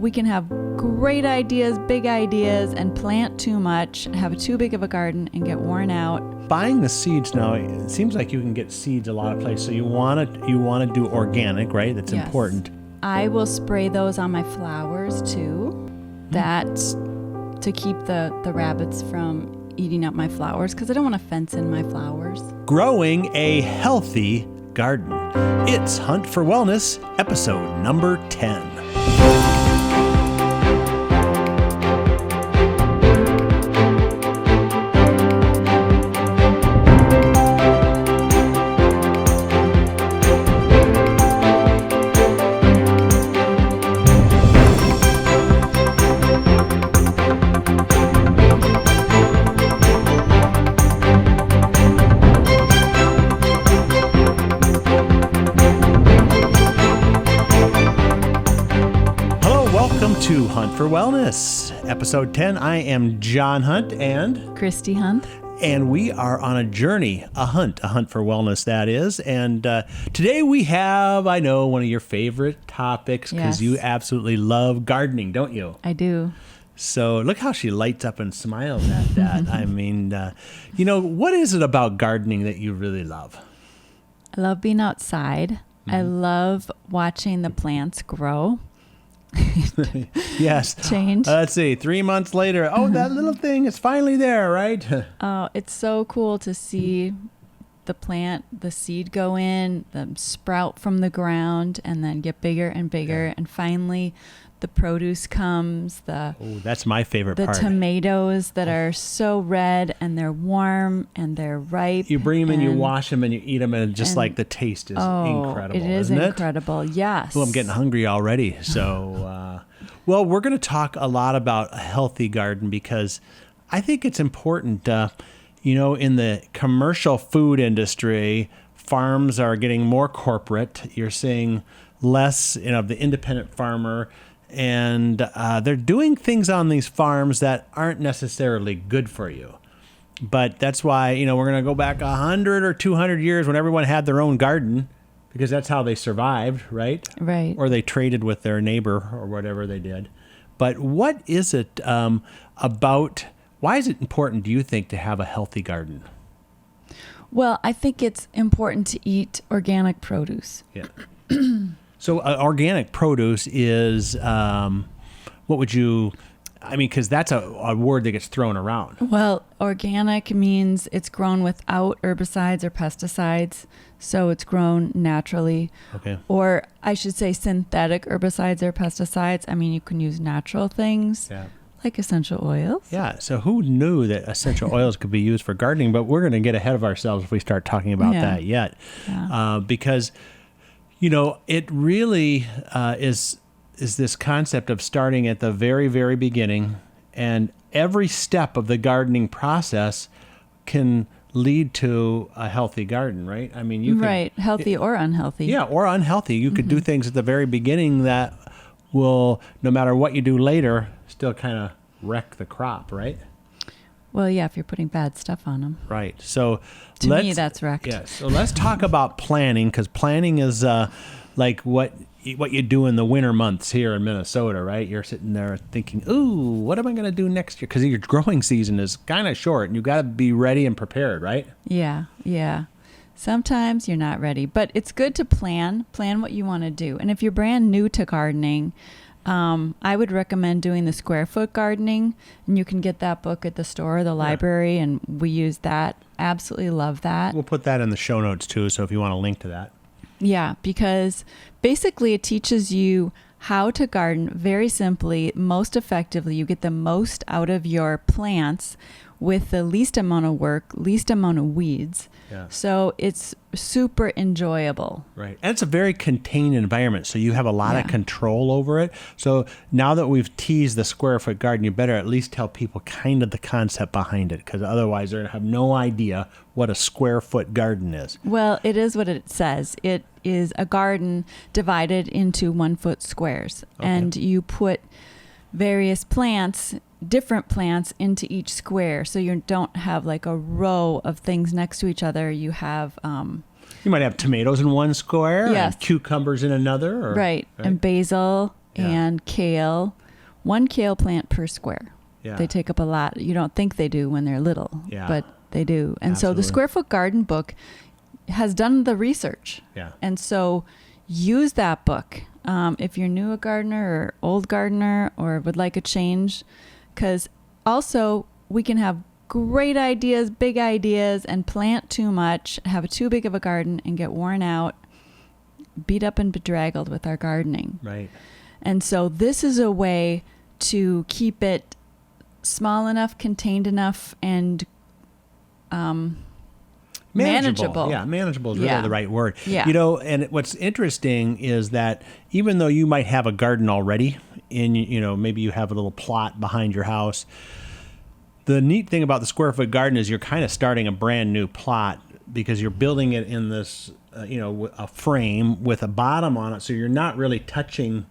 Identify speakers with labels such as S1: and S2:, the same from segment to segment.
S1: we can have great ideas, big ideas, and plant too much, have too big of a garden, and get worn out.
S2: Buying the seeds now, it seems like you can get seeds a lot of places. So you want to do organic, right? That's important.
S1: I will spray those on my flowers too. That's to keep the rabbits from eating up my flowers, because I don't want to fence in my flowers.
S2: Growing a healthy garden. It's Hunt for Wellness, episode number 10. To Hunt for Wellness, episode 10. I am John Hunt and
S1: Kristi Hunt.
S2: And we are on a journey, a hunt for wellness, that is. And today we have, I know, one of your favorite topics, because you absolutely love gardening, don't you?
S1: I do.
S2: So look how she lights up and smiles at that. I mean, what is it about gardening that you really love?
S1: I love being outside. I love watching the plants grow.
S2: Yes.
S1: Change.
S2: Let's see. 3 months later. Oh, that little thing is finally there, right?
S1: Oh, it's so cool to see the plant, the seed go in, them sprout from the ground, and then get bigger and bigger. Yeah. And finally, the produce comes.
S2: That's my favorite part.
S1: The tomatoes that are so red, and they're warm, and they're ripe.
S2: You bring them in, you wash them, and you eat them, and just like the taste is incredible.
S1: It is incredible, yes.
S2: Oh, I'm getting hungry already. So, well, we're going to talk a lot about a healthy garden, because I think it's important, in the commercial food industry, farms are getting more corporate. You're seeing less, the independent farmer. And they're doing things on these farms that aren't necessarily good for you. But that's why, we're going to go back 100 or 200 years when everyone had their own garden, because that's how they survived, right?
S1: Right.
S2: Or they traded with their neighbor or whatever they did. But what is it why is it important, do you think, to have a healthy garden?
S1: Well, I think it's important to eat organic produce.
S2: Yeah. So organic produce is, because that's a word that gets thrown around.
S1: Well, organic means it's grown without herbicides or pesticides, so it's grown naturally.
S2: Okay.
S1: Or I should say synthetic herbicides or pesticides. You can use natural things.
S2: Yeah. Like
S1: essential oils.
S2: Yeah, so who knew that essential oils could be used for gardening? But we're going to get ahead of ourselves if we start talking about that yet. Yeah. Because it really is this concept of starting at the very, very beginning, and every step of the gardening process can lead to a healthy garden, right?
S1: Right, healthy or unhealthy.
S2: Yeah, or unhealthy. You could do things at the very beginning that will, no matter what you do later, still kind of wreck the crop, right?
S1: Well, yeah, if you're putting bad stuff on them.
S2: Right. So
S1: to me, that's wrecked.
S2: Yeah. So let's talk about planning, because planning is like what you do in the winter months here in Minnesota, right? You're sitting there thinking, ooh, what am I going to do next year? Because your growing season is kind of short, and you've got to be ready and prepared, right?
S1: Yeah. Sometimes you're not ready, but it's good to plan what you want to do. And if you're brand new to gardening, I would recommend doing the square foot gardening, and you can get that book at the store or the library, and we use that. Absolutely love that.
S2: We'll put that in the show notes too, so if you want to link to that.
S1: Yeah, because basically it teaches you how to garden very simply, most effectively. You get the most out of your plants with the least amount of work, least amount of weeds. Yeah. So it's super enjoyable.
S2: Right. And it's a very contained environment, so you have a lot of control over it. So now that we've teased the square foot garden, you better at least tell people kind of the concept behind it, because otherwise they're going to have no idea what a square foot garden is.
S1: Well, it is what it says. It is a garden divided into 1 foot squares. Okay. And you put various plants, different plants into each square. So you don't have like a row of things next to each other. You have...
S2: you might have tomatoes in one square,
S1: yes,
S2: and cucumbers in another.
S1: Right. And basil
S2: Yeah.
S1: and kale. 1 kale plant per square.
S2: Yeah.
S1: They take up a lot. You don't think they do when they're little,
S2: Yeah.
S1: but they do. And so the
S2: Absolutely.
S1: Square Foot Garden book has done the research.
S2: Yeah.
S1: And so use that book if you're new a gardener or old gardener or would like a change, because also we can have great ideas, big ideas, and plant too much, have too big of a garden and get worn out, beat up and bedraggled with our gardening.
S2: Right.
S1: And so this is a way to keep it small enough, contained enough, and manageable.
S2: Yeah, manageable is really the right word.
S1: Yeah.
S2: And what's interesting is that even though you might have a garden already, maybe you have a little plot behind your house, the neat thing about the Square Foot Garden is you're kind of starting a brand new plot because you're building it in this, a frame with a bottom on it, so you're not really touching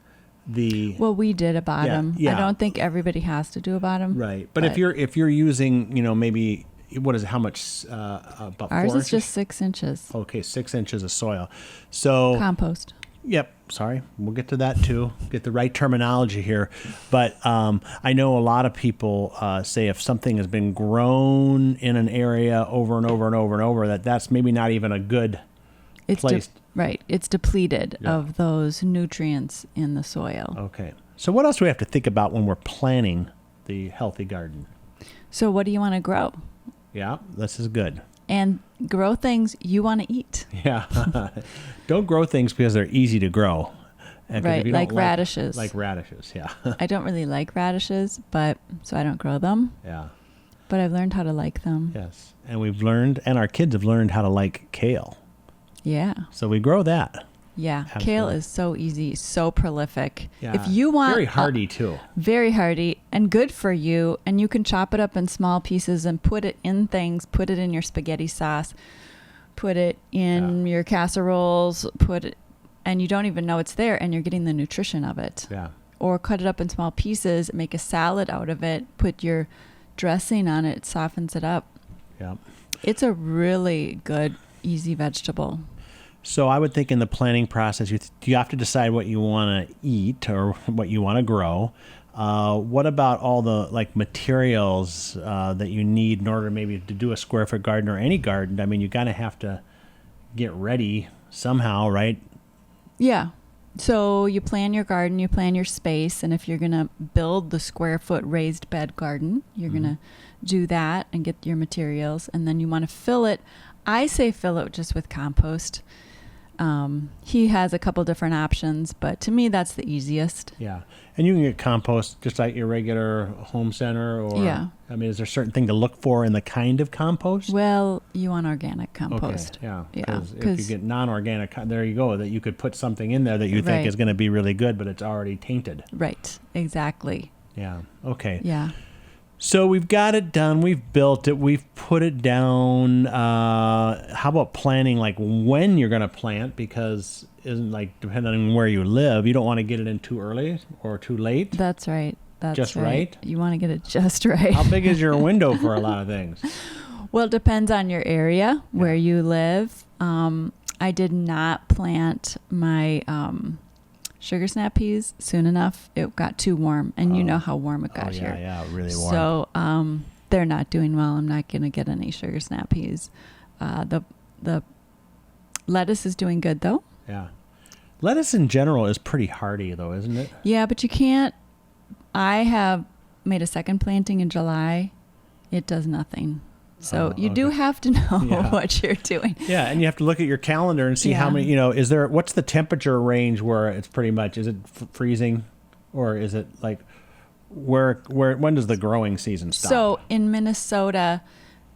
S2: the.
S1: Well, we did a bottom.
S2: Yeah.
S1: I don't think everybody has to do a bottom.
S2: Right, but if you're using, maybe. What is it? How much? About
S1: Ours
S2: 4
S1: is
S2: inches?
S1: just 6 inches.
S2: Okay, 6 inches of soil. So
S1: Compost.
S2: Yep. Sorry, we'll get to that too. Get the right terminology here, but I know a lot of people say if something has been grown in an area over and over and over and over, that's maybe not even a good place.
S1: Right. It's depleted of those nutrients in the soil.
S2: Okay. So what else do we have to think about when we're planning the healthy garden?
S1: So what do you want to grow?
S2: Yeah, this is good.
S1: And grow things you want to eat.
S2: Yeah. Don't grow things because they're easy to grow.
S1: Right, like radishes.
S2: Like radishes, yeah.
S1: I don't really like radishes, so I don't grow them.
S2: Yeah.
S1: But I've learned how to like them.
S2: Yes. And our kids have learned how to like kale.
S1: Yeah.
S2: So we grow that.
S1: Yeah.
S2: Absolutely.
S1: Kale is so easy, so prolific.
S2: Yeah.
S1: If you want
S2: very hardy too.
S1: Very hardy and good for you, and you can chop it up in small pieces and put it in things, put it in your spaghetti sauce, put it in your casseroles, and you don't even know it's there, and you're getting the nutrition of it.
S2: Yeah.
S1: Or cut it up in small pieces, make a salad out of it, put your dressing on it, softens it up.
S2: Yeah.
S1: It's a really good, easy vegetable.
S2: So I would think in the planning process, you have to decide what you want to eat or what you want to grow. What about all the materials that you need in order maybe to do a Square Foot garden or any garden? I mean, you kind of have to get ready somehow, right?
S1: Yeah. So you plan your garden, you plan your space, and if you're going to build the Square Foot raised bed garden, you're going to do that and get your materials, and then you want to fill it. I say fill it just with compost. He has a couple different options, but to me, that's the easiest.
S2: Yeah. And you can get compost just like your regular home center or, I mean, is there a certain thing to look for in the kind of compost?
S1: Well, you want organic compost.
S2: Okay, yeah.
S1: Yeah.
S2: If you get non-organic, there you go, that you could put something in there that you think is going to be really good, but it's already tainted.
S1: Right. Exactly.
S2: Yeah. Okay.
S1: Yeah.
S2: So we've got it done. We've built it. We've put it down. How about planning, when you're going to plant? Because depending on where you live, you don't want to get it in too early or too late.
S1: That's right. That's
S2: just right.
S1: You want to get it just right.
S2: How big is your window for a lot of things?
S1: Well, it depends on your area where you live. I did not plant my sugar snap peas soon enough. It got too warm, and you know how warm it got here.
S2: Yeah, really warm.
S1: So they're not doing well. I'm not going to get any sugar snap peas. The lettuce is doing good though.
S2: Yeah. Lettuce in general is pretty hardy though, isn't it?
S1: Yeah, but you can't. I have made a second planting in July. It does nothing. So you do have to know what you're doing.
S2: Yeah, and you have to look at your calendar and see how many, what's the temperature range where it's pretty much, is it freezing or is it when does the growing season stop?
S1: So in Minnesota,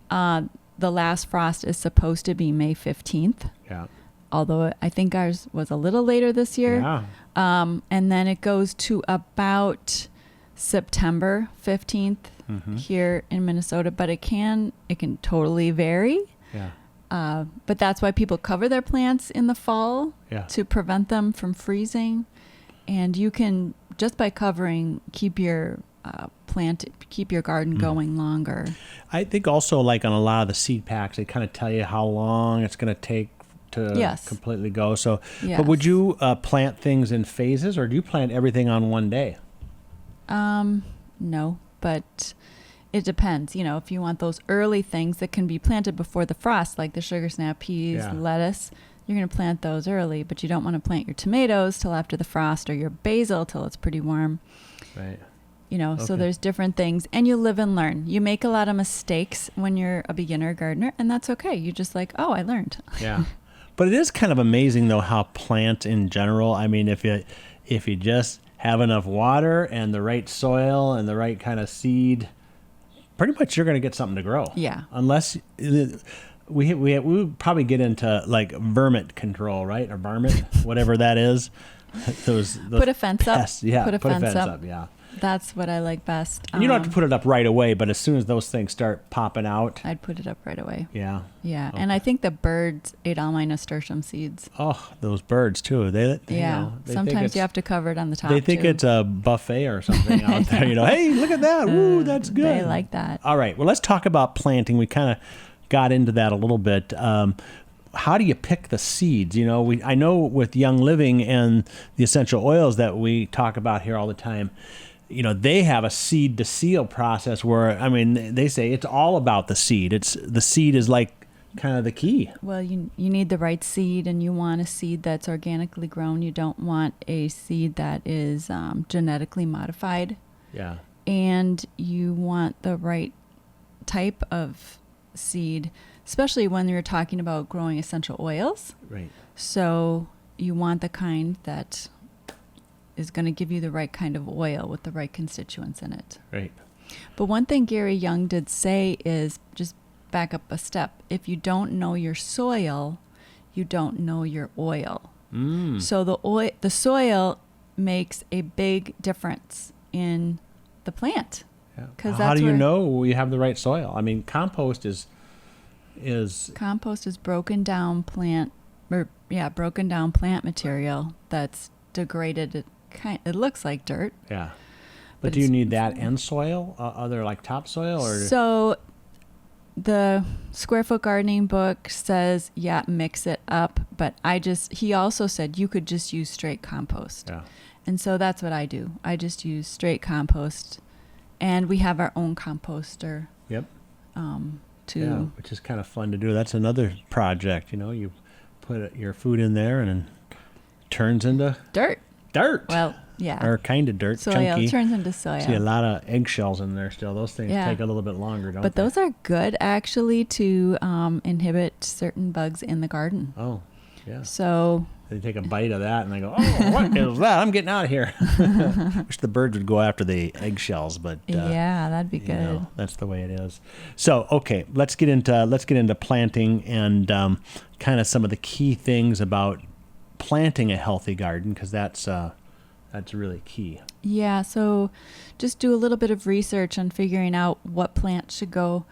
S1: the last frost is supposed to be May 15th.
S2: Yeah.
S1: Although I think ours was a little later this year.
S2: Yeah.
S1: And then it goes to about September 15th here in Minnesota, but it can totally vary.
S2: Yeah.
S1: But that's why people cover their plants in the fall to prevent them from freezing. And you can, just by covering, keep your garden going longer.
S2: I think also on a lot of the seed packs, they kind of tell you how long it's going to take to
S1: Yes.
S2: completely go. So,
S1: Yes.
S2: but would you plant things in phases, or do you plant everything on one day?
S1: No, but it depends. You know, if you want those early things that can be planted before the frost, like the sugar snap peas,
S2: Yeah.
S1: lettuce, you're going to plant those early, but you don't want to plant your tomatoes till after the frost or your basil till it's pretty warm.
S2: Right.
S1: You know, so
S2: Okay.
S1: there's different things, and you live and learn. You make a lot of mistakes when you're a beginner gardener, and that's okay. You just like, oh, I learned.
S2: Yeah. But it is kind of amazing though how plants in general, I mean, if you just have enough water and the right soil and the right kind of seed, pretty much you're going to get something to grow.
S1: Yeah.
S2: Unless we would probably get into like vermin control, right? Or varmint, whatever that is. Those
S1: Put a fence
S2: pests.
S1: up.
S2: Yeah.
S1: Put a fence up.
S2: Yeah.
S1: That's what I like best.
S2: And you don't have to put it up right away, but as soon as those things start popping out.
S1: I'd put it up right away.
S2: Yeah.
S1: Yeah.
S2: Okay.
S1: And I think the birds ate all my nasturtium seeds.
S2: Oh, those birds too. They
S1: Yeah.
S2: they think
S1: Sometimes you have to cover it on the top.
S2: They think
S1: too.
S2: it's a buffet or something out there. You know, hey, look at that. Ooh, that's good.
S1: They like that.
S2: All right. Well, let's talk about planting. We kind of got into that a little bit. How do you pick the seeds? You know, I know with Young Living and the essential oils that we talk about here all the time, you know, they have a seed to seal process where, I mean, they say it's all about the seed. The seed is like kind of the key.
S1: Well, you need the right seed, and you want a seed that's organically grown. You don't want a seed that is genetically modified.
S2: Yeah.
S1: And you want the right type of seed, especially when you're talking about growing essential oils.
S2: Right.
S1: So you want the kind that is going to give you the right kind of oil with the right constituents in it.
S2: Right.
S1: But one thing Gary Young did say is just back up a step. If you don't know your soil, you don't know your oil. So the soil makes a big difference in the plant.
S2: Yeah. How do you know you have the right soil? I mean, compost is
S1: broken down plant material that's degraded. It looks like dirt.
S2: Yeah. But do you need that and soil, other like topsoil, or?
S1: So the Square Foot Gardening book says, yeah, mix it up. But he also said you could just use straight compost.
S2: Yeah.
S1: And so that's what I do. I just use straight compost. And we have our own composter.
S2: Yep.
S1: Yeah,
S2: which is kind of fun to do. That's another project. You know, you put your food in there and it turns into
S1: dirt. Well, yeah.
S2: Or kind of dirt,
S1: soil
S2: chunky.
S1: Turns into soil.
S2: See a lot of eggshells in there still. Those things take a little bit longer, don't they?
S1: But those are good, actually, to inhibit certain bugs in the garden.
S2: Oh, yeah.
S1: So
S2: they take a bite of that and they go, oh, what is that? I'm getting out of here. Wish the birds would go after the eggshells, but
S1: yeah, that'd be good.
S2: You know, that's the way it is. So, okay, let's get into planting and kind of some of the key things about planting a healthy garden, because that's really key.
S1: Yeah, so just do a little bit of research on figuring out what plants should go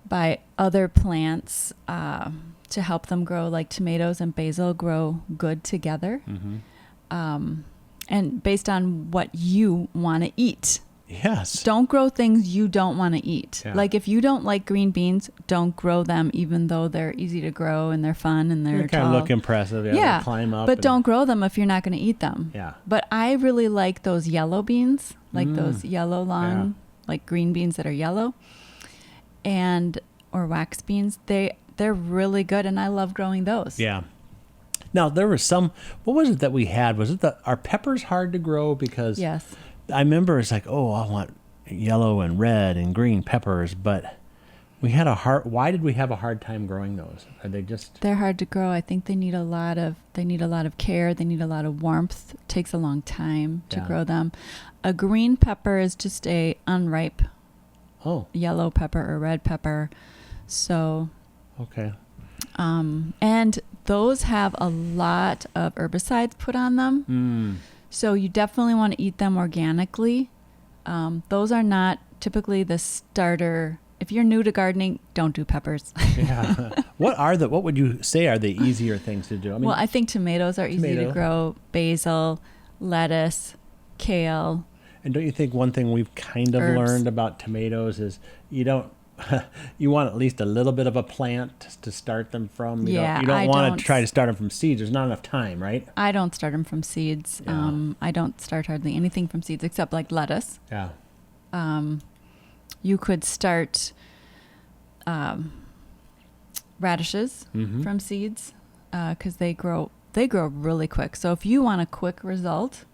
S1: by other plants to help them grow, like tomatoes and basil grow good together. Mm-hmm. And based on what you want to eat.
S2: Yes.
S1: Don't grow things you don't want to eat.
S2: Yeah.
S1: Like if you don't like green beans, don't grow them, even though they're easy to grow and they're fun and they're
S2: kind of look impressive. Yeah. They climb up.
S1: But don't grow them if you're not going to eat them.
S2: Yeah.
S1: But I really like those yellow beans, like those yellow long, like green beans that are yellow, or wax beans. They're really good, and I love growing those.
S2: Yeah. Now there was some. What was it that we had? Was it are peppers hard to grow? Because
S1: yes.
S2: I remember it's like, oh, I want yellow and red and green peppers, but we had why did we have a hard time growing those? Are they just?
S1: They're hard to grow. I think they need a lot of care. They need a lot of warmth. It takes a long time to grow them. A green pepper is just a unripe yellow pepper or red pepper. So
S2: okay.
S1: And those have a lot of herbicides put on them. So you definitely want to eat them organically. Those are not typically the starter. If you're new to gardening, don't do peppers.
S2: Yeah. What would you say are the easier things to do? I mean,
S1: well, I think tomatoes are easy to grow. Basil, lettuce, kale.
S2: And don't you think one thing we've kind of learned about tomatoes is you don't you want at least a little bit of a plant to start them from. You
S1: Yeah,
S2: don't
S1: I
S2: want
S1: don't
S2: to try to start them from seeds. There's not enough time, right?
S1: I don't start them from seeds.
S2: Yeah.
S1: I don't start hardly anything from seeds except like lettuce.
S2: Yeah.
S1: You could start radishes from seeds because they grow really quick. So if you want a quick result,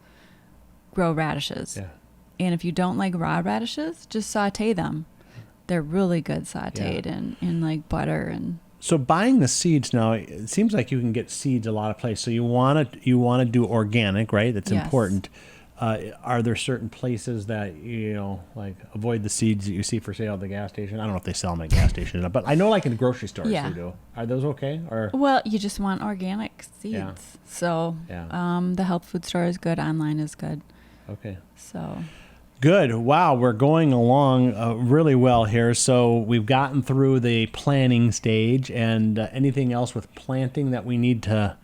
S1: grow radishes.
S2: Yeah.
S1: And if you don't like raw radishes, just saute them. They're really good sauteed in like butter and.
S2: So buying the seeds now, it seems like you can get seeds a lot of places. So you want to do organic, right? That's
S1: Yes.
S2: important. Are there certain places that like avoid the seeds that you see for sale at the gas station? I don't know if they sell them at gas stations, but I know like in the grocery stores they do. Are those okay? Or
S1: Well, you just want organic seeds.
S2: Yeah.
S1: So the health food store is good. Online is good.
S2: okay.
S1: So.
S2: Good. Wow, we're going along really well here. So we've gotten through the planning stage, and anything else with planting that we need to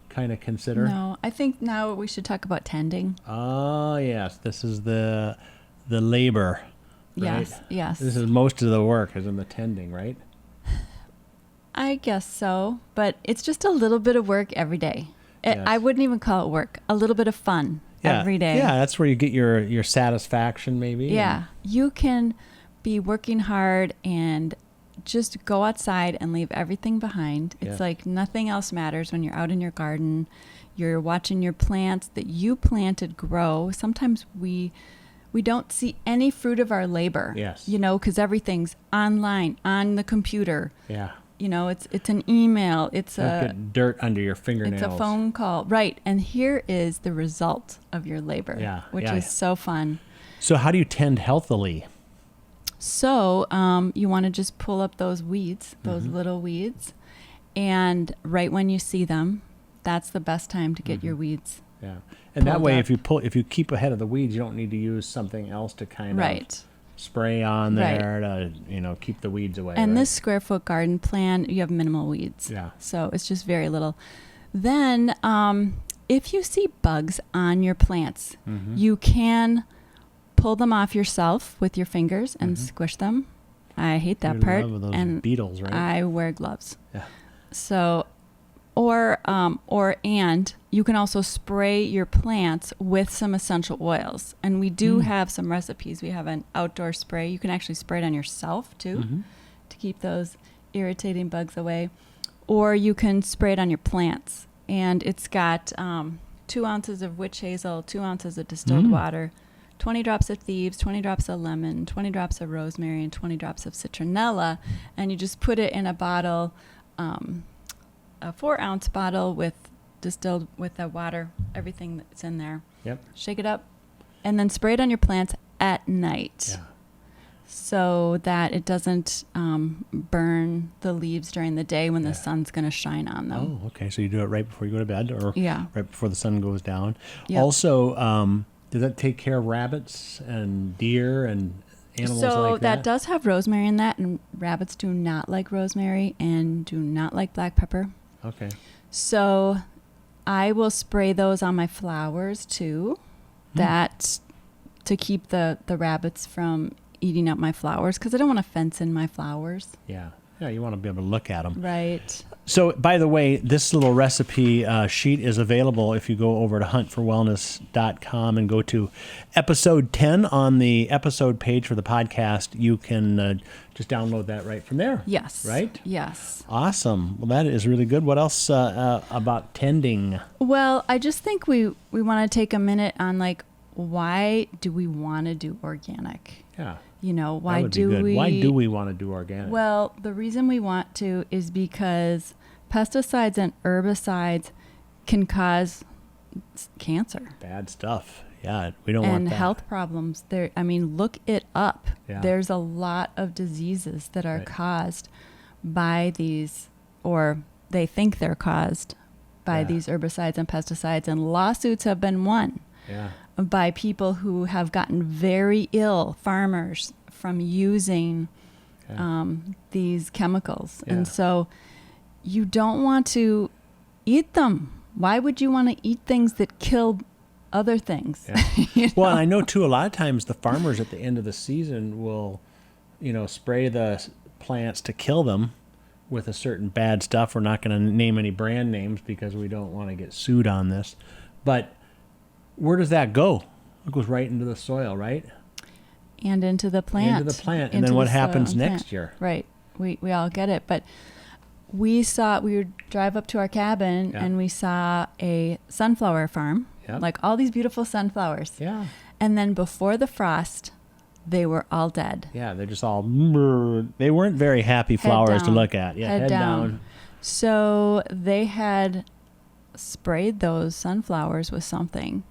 S2: kind of consider?
S1: No, I think now we should talk about tending.
S2: Oh, yes. This is the labor, right?
S1: Yes.
S2: This is most of the work is in the tending, right?
S1: I guess so, but it's just a little bit of work every day.
S2: Yes.
S1: I wouldn't even call it work. A little bit of fun every day.
S2: Yeah, that's where you get your satisfaction, maybe.
S1: Yeah. You can be working hard and just go outside and leave everything behind. It's like nothing else matters when you're out in your garden. You're watching your plants that you planted grow. Sometimes we don't see any fruit of our labor.
S2: Yes.
S1: Because everything's online, on the computer.
S2: Yeah.
S1: It's an email. It's
S2: Get dirt under your fingernails.
S1: It's a phone call. Right. And here is the result of your labor, which is so fun.
S2: So how do you tend healthily?
S1: So you want to just pull up those weeds, those little weeds, and right when you see them, that's the best time to get your weeds.
S2: Yeah. And that way,
S1: up.
S2: if you keep ahead of the weeds, you don't need to use something else to kind of spray on there to keep the weeds away.
S1: And this square foot garden plan, you have minimal weeds.
S2: Yeah.
S1: So it's just very little. Then if you see bugs on your plants, you can pull them off yourself with your fingers and squish them. I hate that part.
S2: Love those
S1: and
S2: beetles, right?
S1: I wear gloves.
S2: Yeah.
S1: So, and you can also spray your plants with some essential oils. And we do have some recipes. We have an outdoor spray. You can actually spray it on yourself too to keep those irritating bugs away. Or you can spray it on your plants. And it's got 2 ounces of witch hazel, 2 ounces of distilled water, 20 drops of thieves, 20 drops of lemon, 20 drops of rosemary, and 20 drops of citronella. And you just put it in a bottle, a 4-ounce bottle with the water, everything that's in there.
S2: Yep.
S1: Shake it up, and then spray it on your plants at night.
S2: Yeah.
S1: So that it doesn't burn the leaves during the day when the sun's going to shine on them.
S2: Oh, okay. So you do it right before you go to bed or right before the sun goes down.
S1: Yep.
S2: Also, does that take care of rabbits and deer and animals like that?
S1: So that does have rosemary in that, and rabbits do not like rosemary and do not like black pepper.
S2: Okay.
S1: So I will spray those on my flowers too, that to keep the rabbits from eating up my flowers, because I don't want to fence in my flowers.
S2: Yeah. Yeah, you want to be able to look at them.
S1: Right.
S2: So, by the way, this little recipe sheet is available if you go over to Hunt4Wellness.com and go to episode 10 on the episode page for the podcast. You can just download that right from there.
S1: Yes.
S2: Right?
S1: Yes.
S2: Awesome. Well, that is really good. What else about tending?
S1: Well, I just think we want to take a minute on why do we want to do organic?
S2: Yeah.
S1: Why do we?
S2: Why do we want to do organic?
S1: Well, the reason we want to is because pesticides and herbicides can cause cancer.
S2: Bad stuff. Yeah, we don't want that.
S1: And health problems. Look it up.
S2: Yeah.
S1: There's a lot of diseases that are caused by these, or they think they're caused by these herbicides and pesticides, and lawsuits have been won.
S2: Yeah.
S1: By people who have gotten very ill, farmers, from using these chemicals. Yeah. And so you don't want to eat them. Why would you want to eat things that kill other things?
S2: Yeah. Well, and I know too, a lot of times the farmers at the end of the season will spray the plants to kill them with a certain bad stuff. We're not going to name any brand names because we don't want to get sued on this. But where does that go? It goes right into the soil, right?
S1: And into the plant.
S2: Into the plant. And then what happens next year?
S1: Right. We all get it. But we would drive up to our cabin and we saw a sunflower farm, like all these beautiful sunflowers.
S2: Yeah.
S1: And then before the frost, they were all dead.
S2: Yeah, they're just all, they weren't very happy flowers to look at. Yeah, head down.
S1: So they had sprayed those sunflowers with something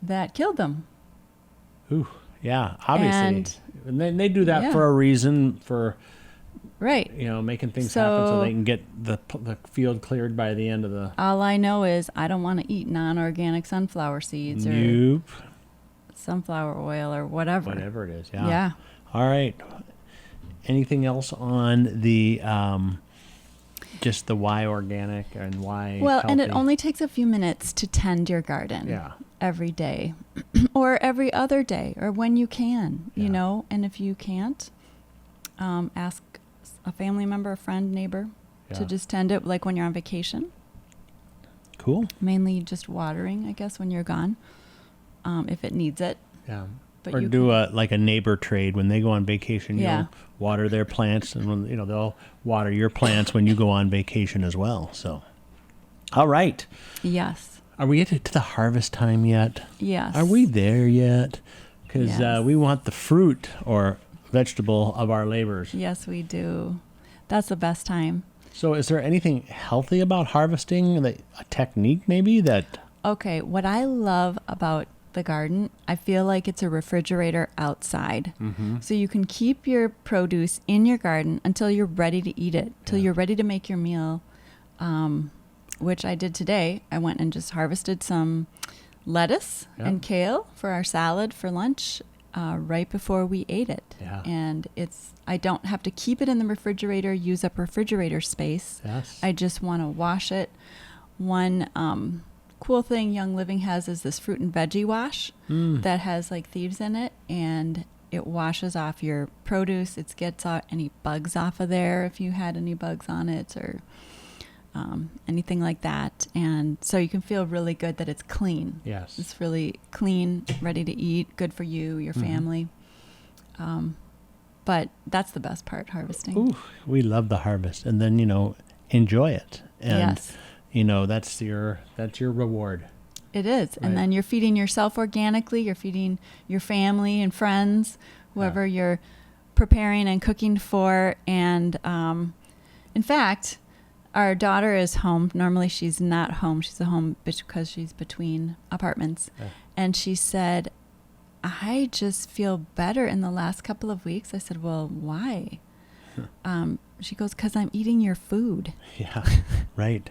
S1: that killed them.
S2: Ooh, yeah, obviously. And then they do that for a reason, for making things happen so they can get the field cleared by the end of the...
S1: All I know is I don't want to eat non-organic sunflower seeds or sunflower oil or whatever.
S2: Whatever it is, yeah. All right. Anything else on the just the why organic and why healthy?
S1: And it only takes a few minutes to tend your garden every day or every other day or when you can, and if you can't, ask a family member, a friend, neighbor to just tend it, like when you're on vacation.
S2: Cool.
S1: Mainly just watering, I guess, when you're gone. If it needs it.
S2: Yeah. But or do a neighbor trade when they go on vacation. You'll water their plants, and they'll water your plants when you go on vacation as well. So, all right.
S1: Yes.
S2: Are we to the harvest time yet?
S1: Yes.
S2: Are we there yet? Because we want the fruit or vegetable of our labors.
S1: Yes, we do. That's the best time.
S2: So, is there anything healthy about harvesting? A technique, maybe that?
S1: Okay. What I love about the garden, I feel like it's a refrigerator outside. Mm-hmm. So you can keep your produce in your garden until you're ready to eat it, till you're ready to make your meal, which I did today. I went and just harvested some lettuce and kale for our salad for lunch right before we ate it. Yeah. And I don't have to keep it in the refrigerator, use up refrigerator space. Yes. I just want to wash it. One cool thing Young Living has is this fruit and veggie wash that has like thieves in it, and it washes off your produce. It gets out any bugs off of there if you had any bugs on it or anything like that. And so you can feel really good that it's clean.
S2: Yes.
S1: It's really clean, ready to eat, good for you, your family. But that's the best part, harvesting.
S2: Ooh, we love the harvest. And then, enjoy it. And that's your reward.
S1: It is. Right. And then you're feeding yourself organically. You're feeding your family and friends, whoever you're preparing and cooking for. And in fact, our daughter is home. Normally she's not home. She's at home because she's between apartments. Yeah. And she said, I just feel better in the last couple of weeks. I said, well, why? She goes, because I'm eating your food.
S2: Yeah, right.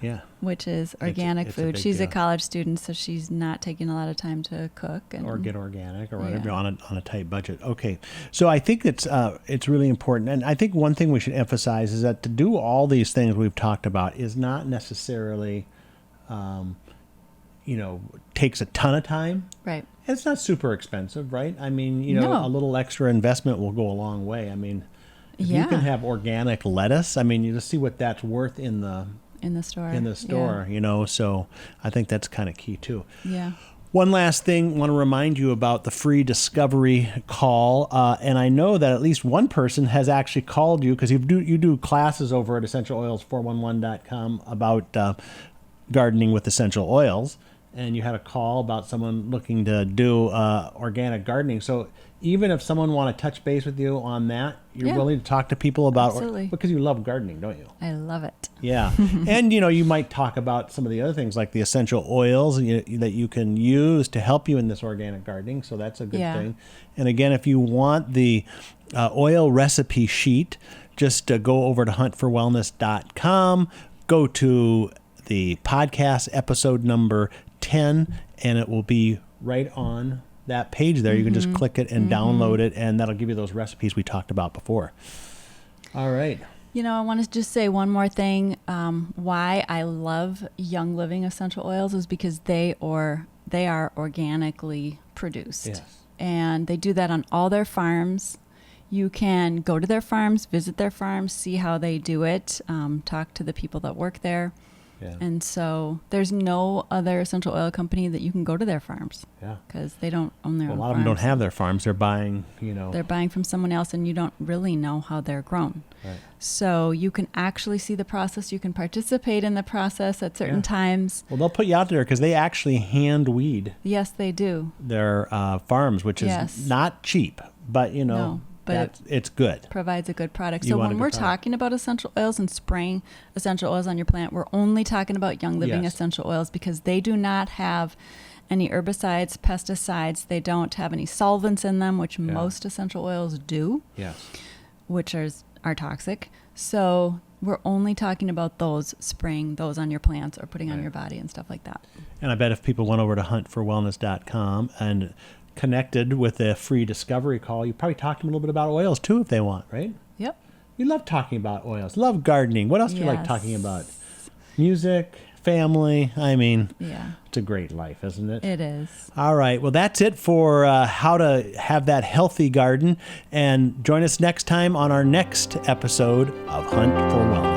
S2: Yeah.
S1: Which is organic food. She's a college student, so she's not taking a lot of time to cook or
S2: get organic or whatever on a tight budget. Okay, so I think it's really important, and I think one thing we should emphasize is that to do all these things we've talked about is not necessarily, takes a ton of time.
S1: Right.
S2: And it's not super expensive, right? I mean, a little extra investment will go a long way. I mean, if you can have organic lettuce, I mean, you just see what that's worth in the store. So I think that's kind of key too.
S1: Yeah.
S2: One last thing, want to remind you about the free discovery call. And I know that at least one person has actually called you because you do classes over at essentialoils411.com about gardening with essential oils. And you had a call about someone looking to do organic gardening. So even if someone want to touch base with you on that, you're willing to talk to people about because you love gardening, don't you?
S1: I love it.
S2: Yeah. And, you might talk about some of the other things like the essential oils that you can use to help you in this organic gardening. So that's a good thing. And again, if you want the oil recipe sheet, just go over to Hunt4Wellness.com, go to the podcast episode number 10, and it will be right on that page there. You can just click it and download it, and that'll give you those recipes we talked about before. All right.
S1: I want to just say one more thing. Why I love Young Living essential oils is because they are organically produced. Yes. And they do that on all their farms. You can go to their farms, visit their farms, see how they do it, talk to the people that work there.
S2: Yeah.
S1: And so there's no other essential oil company that you can go to their farms.
S2: Yeah.
S1: Because they don't own their own
S2: A lot of
S1: farms.
S2: them don't have their farms. They're buying,
S1: They're buying from someone else, and you don't really know how they're grown.
S2: Right.
S1: So you can actually see the process. You can participate in the process at certain times.
S2: Well, they'll put you out there because they actually hand weed
S1: Yes, they do.
S2: their farms, which is not cheap, but
S1: No, but
S2: it's good.
S1: Provides a good product.
S2: You
S1: So
S2: want a
S1: when
S2: good
S1: we're
S2: product.
S1: talking about essential oils and spraying essential oils on your plant, we're only talking about Young Living
S2: Yes.
S1: essential oils because they do not have any herbicides, pesticides. They don't have any solvents in them, which most essential oils do,
S2: Yes.
S1: which are toxic. So we're only talking about those, spraying those on your plants or putting on your body and stuff like that.
S2: And I bet if people went over to Hunt4Wellness.com and connected with a free discovery call, you probably talk to them a little bit about oils too if they want, right?
S1: Yep.
S2: You love talking about oils. Love gardening. What else do you like
S1: Yes.
S2: talking about? Music, family. I mean,
S1: Yeah,
S2: it's a great life, isn't it?
S1: it is.
S2: All right. Well, that's it for how to have that healthy garden. And join us next time on our next episode of Hunt for Wellness.